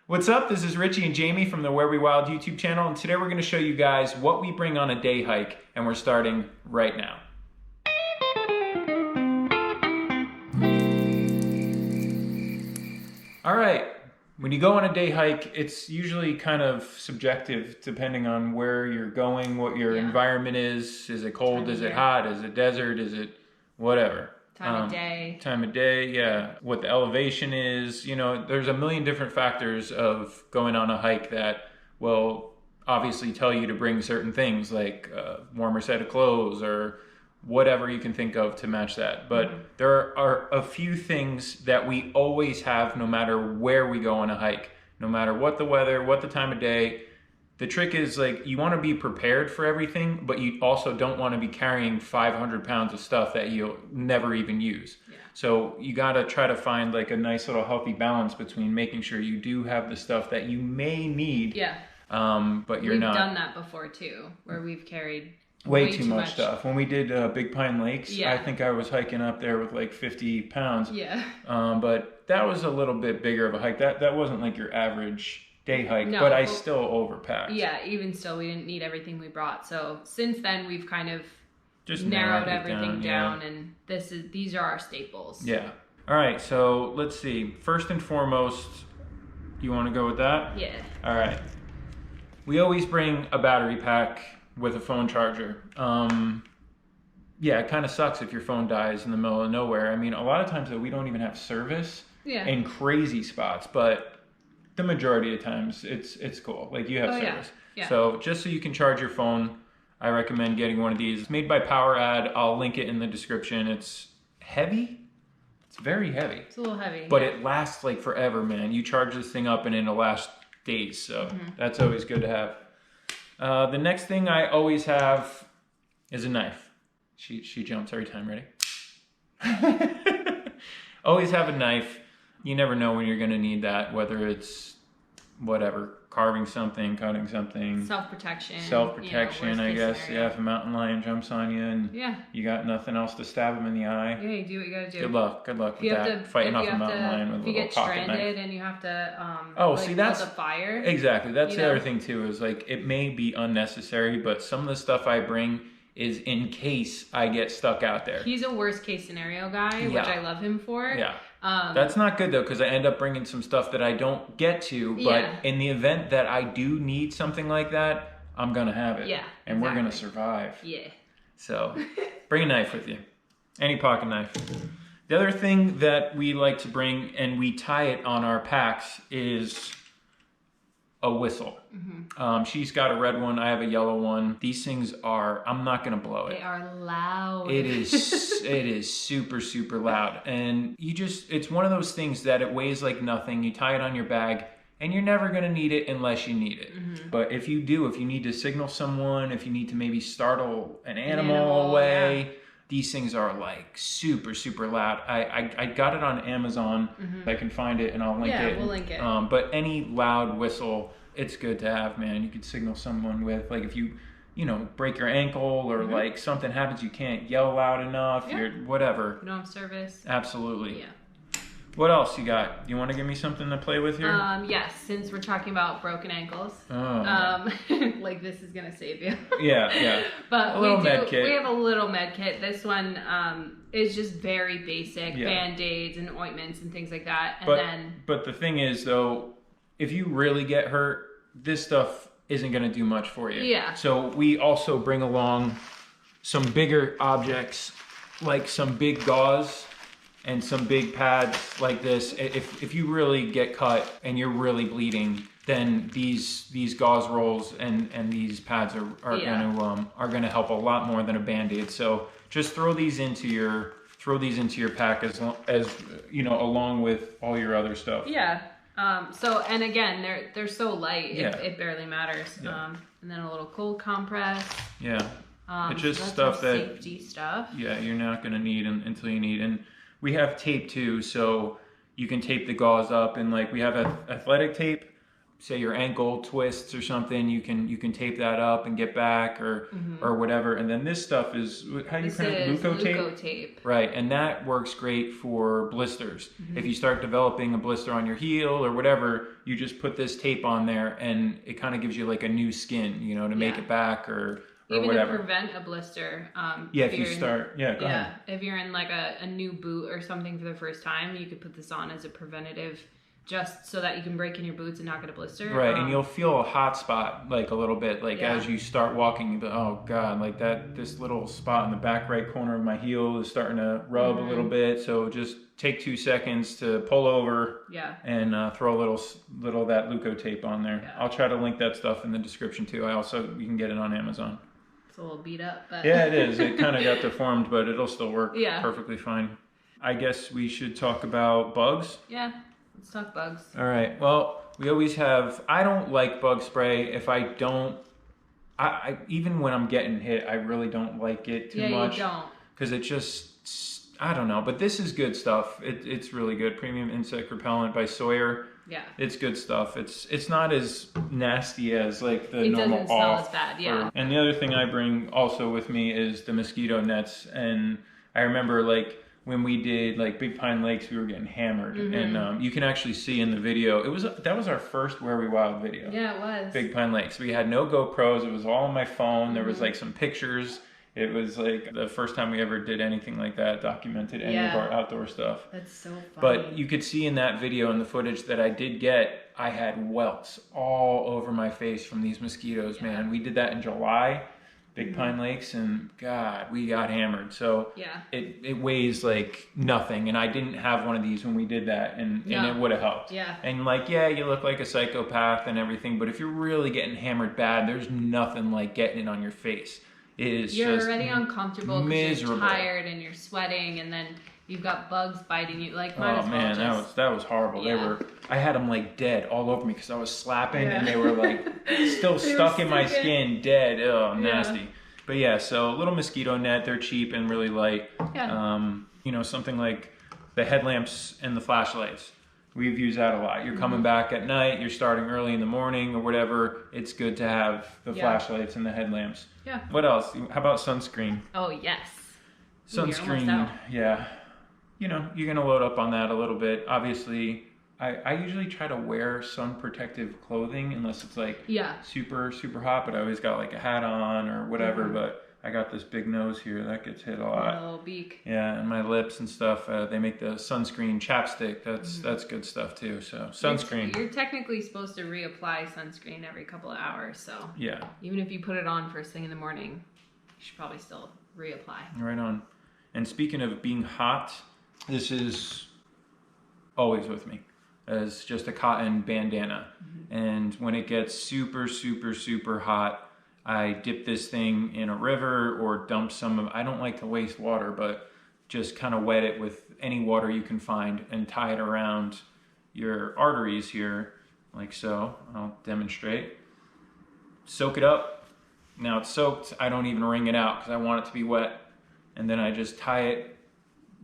What's up? This is Richie and Jamie from the Where We Wild YouTube channel, and today we're going to show you guys what we bring on a day hike, and we're starting right now. All right, when you go on a day hike, it's usually kind of subjective depending on where you're going, what your environment is. Is it cold? Is it hot? Is it desert? Is it whatever? Time of day. Time of day, yeah. What the elevation is, you know, there's a million different factors of going on a hike that will obviously tell you to bring certain things like a warmer set of clothes or whatever you can think of to match that. But there are a few things that we always have no matter where we go on a hike, no matter what the weather, what the time of day. The trick is, like, you want to be prepared for everything, but you also don't want to be carrying 500 pounds of stuff that you'll never even use. Yeah. So you got to try to find like a nice little healthy balance between making sure you do have the stuff that you may need. Yeah. But you're not. We've done that before too, where we've carried way too much stuff. When we did Big Pine Lakes, I think I was hiking up there with like 50 pounds. Yeah. But that was a little bit bigger of a hike. That wasn't like your average day hike, no, but I still overpacked. Yeah, even still, we didn't need everything we brought. So since then, we've kind of just narrowed everything down, and these are our staples. Yeah. All right, so let's see. First and foremost, you want to go with that? Yeah. All right. We always bring a battery pack with a phone charger. Yeah, it kind of sucks if your phone dies in the middle of nowhere. I mean, a lot of times, though, we don't even have service in crazy spots, but the majority of times it's cool. Like, you have service. Yeah. So just so you can charge your phone, I recommend getting one of these. It's made by PowerAd. I'll link it in the description. It's heavy. It's very heavy. It's a little heavy. But it lasts like forever, man. You charge this thing up and it'll last days. So that's always good to have. The next thing I always have is a knife. She jumps every time. Ready? Always have a knife. You never know when you're going to need that, whether it's whatever, carving something, cutting something. Self-protection. Self-protection, I guess. Scenario. Yeah, if a mountain lion jumps on you and you got nothing else to stab him in the eye. Yeah, you do what you got to do. Good luck with that. Fighting off a mountain lion with a little pocket knife. If you get stranded and you have to that's build a fire. Exactly. That's the other thing, too, is like, it may be unnecessary, but some of the stuff I bring is in case I get stuck out there. He's a worst case scenario guy, which I love him for. Yeah. That's not good, though, because I end up bringing some stuff that I don't get to, but in the event that I do need something like that, I'm going to have it. Yeah, and we're going to survive. Yeah. So bring a knife with you. Any pocket knife. The other thing that we like to bring, and we tie it on our packs, is a whistle. She's got a red one. I have a yellow one. These things are, I'm not going to blow it. They are loud. It is super, super loud. And it's one of those things that it weighs like nothing. You tie it on your bag and you're never going to need it unless you need it. But if you need to signal someone, if you need to maybe startle an animal away, these things are like super, super loud. I got it on Amazon. I can find it and I'll link it. Yeah, we'll link it. But any loud whistle, it's good to have, man. You could signal someone with, like, if you break your ankle or like something happens, you can't yell loud enough, you're whatever. You don't have service. Absolutely. Yeah. What else you got? You want to give me something to play with here? Yes, since we're talking about broken ankles. Like, this is gonna save you. Yeah. But we have a little med kit. This one is just very basic, Band-Aids and ointments and things like that. But the thing is, though, if you really get hurt, this stuff isn't gonna do much for you. Yeah. So we also bring along some bigger objects, like some big gauze and some big pads like this. If you really get cut and you're really bleeding, then these gauze rolls and these pads are gonna help a lot more than a Band-Aid. So just throw these into your pack as along with all your other stuff. Yeah. And again, they're so light, it barely matters. Yeah. And then a little cold compress. Yeah. It's just stuff that safety stuff. Yeah, you're not gonna need until you need. And we have tape too, so you can tape the gauze up, and like we have athletic tape. say your ankle twists or something, you can tape that up and get back or whatever. And then this stuff is, how do you pronounce it? Leuko tape. Right, and that works great for blisters. If you start developing a blister on your heel or whatever, you just put this tape on there and it kind of gives you like a new skin, you know, to make it back or whatever. To prevent a blister. If you start, go ahead. If you're in like a new boot or something for the first time, you could put this on as a preventative, just so that you can break in your boots and not get a blister. Right, and you'll feel a hot spot like a little bit, like as you start walking, oh God, like this little spot in the back right corner of my heel is starting to rub a little bit. So just take 2 seconds to pull over and throw a little of that Leuko tape on there. I'll try to link that stuff in the description too. You can get it on Amazon. It's a little beat up, but yeah, it is. It kind of got deformed, but it'll still work perfectly fine. I guess we should talk about bugs. Yeah. Let's talk bugs. All right. Well, we always have, I don't like bug spray. If I don't, I even when I'm getting hit, I really don't like it too much. Yeah, you don't. Because it just, I don't know. But this is good stuff. It's really good. Premium Insect Repellent by Sawyer. Yeah. It's good stuff. It's not as nasty as like the normal It doesn't smell as bad, yeah. And the other thing I bring also with me is the mosquito nets. And I remember like, when we did like Big Pine Lakes, we were getting hammered, and you can actually see in the video. That was our first Where We Wild video. Yeah, it was. Big Pine Lakes. We had no GoPros. It was all on my phone. There was like some pictures. It was like the first time we ever did anything like that, documented any of our outdoor stuff. That's so funny. But you could see in that video and the footage that I did get, I had welts all over my face from these mosquitoes. Man, we did that in July. Big Pine Lakes, and God, we got hammered. So it weighs like nothing, and I didn't have one of these when we did that, and it would have helped. Yeah. And like, you look like a psychopath and everything, but if you're really getting hammered bad, there's nothing like getting it on your face. It is you're just already uncomfortable because you're tired and you're sweating, and then you've got bugs biting you. Like, might as well man, that was horrible. Yeah. I had them like dead all over me because I was slapping and they were like still stuck in my skin, dead. Oh, nasty. But so a little mosquito net. They're cheap and really light. Yeah. You know, something like the headlamps and the flashlights. We've used that a lot. You're coming back at night. You're starting early in the morning or whatever. It's good to have the flashlights and the headlamps. Yeah. What else? How about sunscreen? Oh yes. Sunscreen. Yeah. You know, you're gonna load up on that a little bit. Obviously, I usually try to wear sun protective clothing unless it's like super hot, but I always got like a hat on or whatever. But I got this big nose here that gets hit a lot. A little beak. Yeah, and my lips and stuff. They make the sunscreen chapstick. That's good stuff too. So sunscreen. You're technically supposed to reapply sunscreen every couple of hours. So even if you put it on first thing in the morning, you should probably still reapply. Right on. And speaking of being hot, this is always with me as just a cotton bandana. And when it gets super hot, I dip this thing in a river or dump some of, I don't like to waste water, but just kind of wet it with any water you can find and tie it around your arteries here, like so. I'll demonstrate. Soak it up. Now it's soaked. I don't even wring it out because I want it to be wet. And then I just tie it,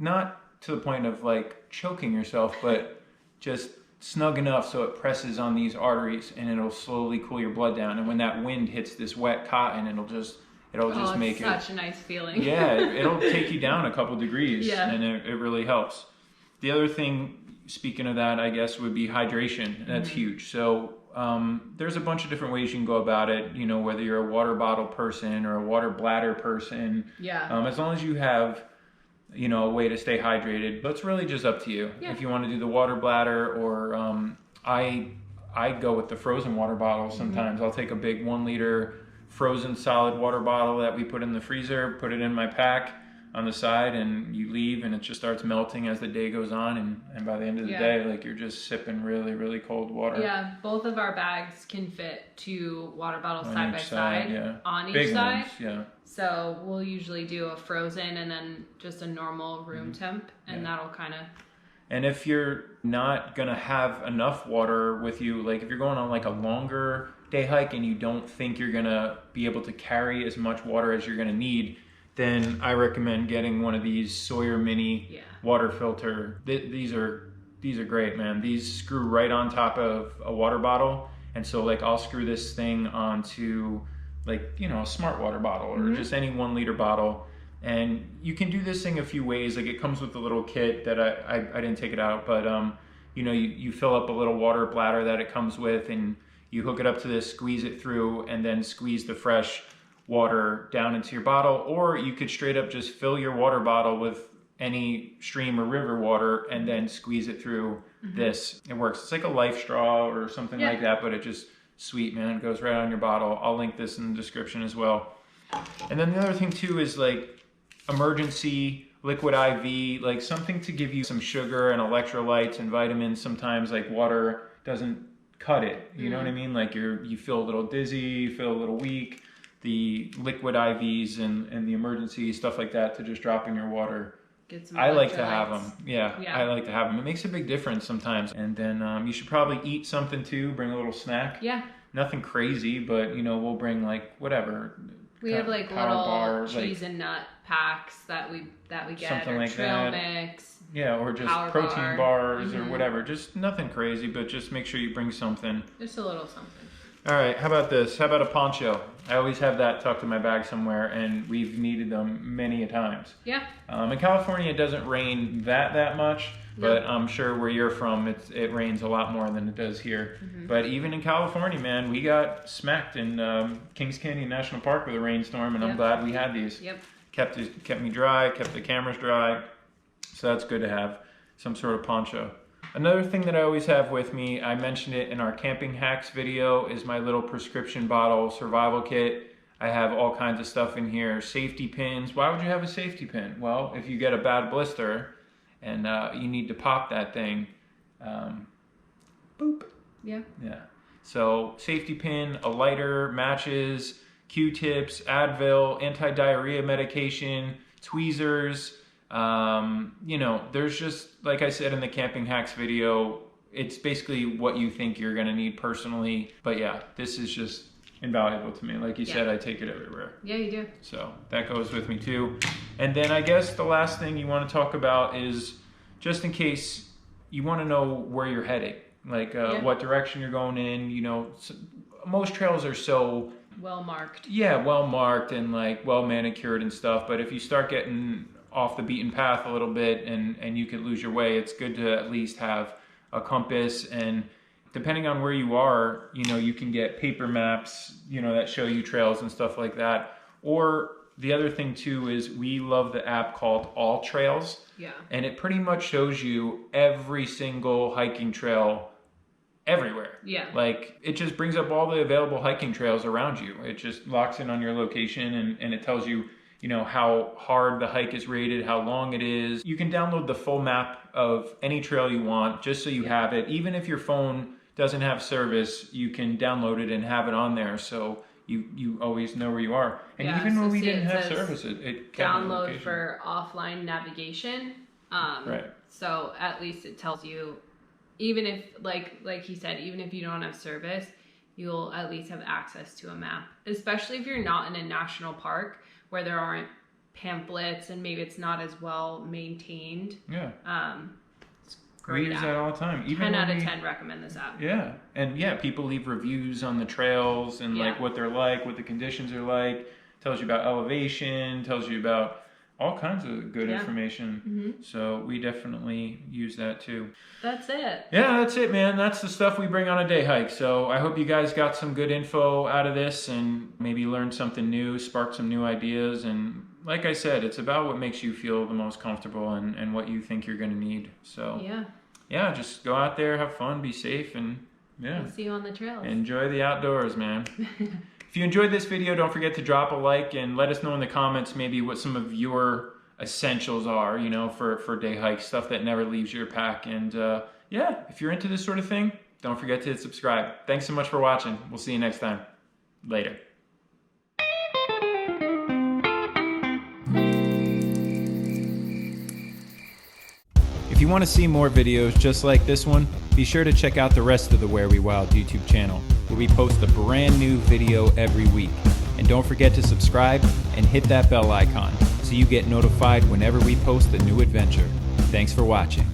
not to the point of like choking yourself, but just snug enough so it presses on these arteries and it'll slowly cool your blood down. And when that wind hits this wet cotton, it'll just make it such a nice feeling. It'll take you down a couple degrees and it really helps. The other thing, speaking of that, I guess would be hydration. That's huge. So there's a bunch of different ways you can go about it, you know, whether you're a water bottle person or a water bladder person. As long as you have, you know, a way to stay hydrated, but it's really just up to you. If you want to do the water bladder or I go with the frozen water bottle sometimes. I'll take a big 1 liter frozen solid water bottle that we put in the freezer, put it in my pack on the side, and you leave and it just starts melting as the day goes on, and by the end of the day, like, you're just sipping really cold water. Both of our bags can fit 2 water bottles side by side on each big side. Ones, so we'll usually do a frozen and then just a normal room temp, and that'll kind of. And if you're not gonna have enough water with you, like if you're going on like a longer day hike and you don't think you're gonna be able to carry as much water as you're gonna need, then I recommend getting one of these Sawyer mini water filter. These are great, man. These screw right on top of a water bottle, And so like I'll screw this thing onto like, you know, a smart water bottle or just any 1 liter bottle. And you can do this thing a few ways. Like it comes with a little kit that I didn't take it out, but you know, you fill up a little water bladder that it comes with, and you hook it up to this, squeeze it through, and then squeeze the fresh water down into your bottle. Or you could straight up just fill your water bottle with any stream or river water and then squeeze it through this. It works. It's like a life straw or something like that, but it just sweet, man. It goes right on your bottle. I'll link this in the description as well. And then the other thing too is like emergency liquid IV, like something to give you some sugar and electrolytes and vitamins. Sometimes like water doesn't cut it, you know what I mean? Like you feel a little dizzy, you feel a little weak. The liquid IVs and the emergency stuff like that to just drop in your water. I like to have them. Yeah, I like to have them. It makes a big difference sometimes. And then you should probably eat something too. Bring a little snack. Yeah. Nothing crazy, but you know, we'll bring like whatever. We have like little cheese and nut packs that we get, something or like trail that. Mix. Yeah, or just protein bars or whatever. Just nothing crazy, but just make sure you bring something. Just a little something. All right, how about this? How about a poncho? I always have that tucked in my bag somewhere, and we've needed them many a times. Yeah. In California, it doesn't rain that much, but I'm sure where you're from, it rains a lot more than it does here. But even in California, man, we got smacked in Kings Canyon National Park with a rainstorm, and I'm glad we had these. Kept me dry, kept the cameras dry, so that's good to have some sort of poncho. Another thing that I always have with me, I mentioned it in our camping hacks video, is my little prescription bottle survival kit. I have all kinds of stuff in here. Safety pins. Why would you have a safety pin? Well, if you get a bad blister and you need to pop that thing, boop. Yeah. Yeah. So safety pin, a lighter, matches, Q-tips, Advil, anti-diarrhea medication, tweezers. You know, there's just, like I said in the camping hacks video, it's basically what you think you're gonna need personally. But yeah, this is just invaluable to me. Like you said, I take it everywhere. Yeah, you do. So that goes with me too. And then I guess the last thing you want to talk about is just in case you want to know where you're heading, like what direction you're going in. You know, most trails are so well marked. Yeah, well marked and like well manicured and stuff. But if you start getting off the beaten path a little bit and you could lose your way, it's good to at least have a compass. And depending on where you are, you know, you can get paper maps, you know, that show you trails and stuff like that. Or the other thing too is we love the app called AllTrails. Yeah. And it pretty much shows you every single hiking trail everywhere. Yeah. Like it just brings up all the available hiking trails around you. It just locks in on your location and it tells you, you know, how hard the hike is rated, how long it is. You can download the full map of any trail you want just so you have it. Even if your phone doesn't have service, you can download it and have it on there so you always know where you are. And even when we didn't have service, it download for offline navigation. Right. So at least it tells you, even if, like he said, even if you don't have service, you'll at least have access to a map. Especially if you're not in a national park where there aren't pamphlets and maybe it's not as well maintained. Yeah. We use that all the time. Even 10 out of 10 recommend this app. Yeah. And yeah, people leave reviews on the trails and like what they're like, what the conditions are like. Tells you about elevation, tells you about all kinds of good information. So we definitely use that too. That's it. Yeah, that's it, man. That's the stuff we bring on a day hike. So I hope you guys got some good info out of this and maybe learned something new, sparked some new ideas. And like I said, it's about what makes you feel the most comfortable and what you think you're going to need. So yeah, just go out there, have fun, be safe, and we'll see you on the trails. Enjoy the outdoors, man. If you enjoyed this video, don't forget to drop a like and let us know in the comments maybe what some of your essentials are, you know, for day hikes, stuff that never leaves your pack. And yeah, if you're into this sort of thing, don't forget to hit subscribe. Thanks so much for watching. We'll see you next time. Later. If you want to see more videos just like this one, be sure to check out the rest of the Where We Wild YouTube channel, where we post a brand new video every week. And don't forget to subscribe and hit that bell icon so you get notified whenever we post a new adventure. Thanks for watching.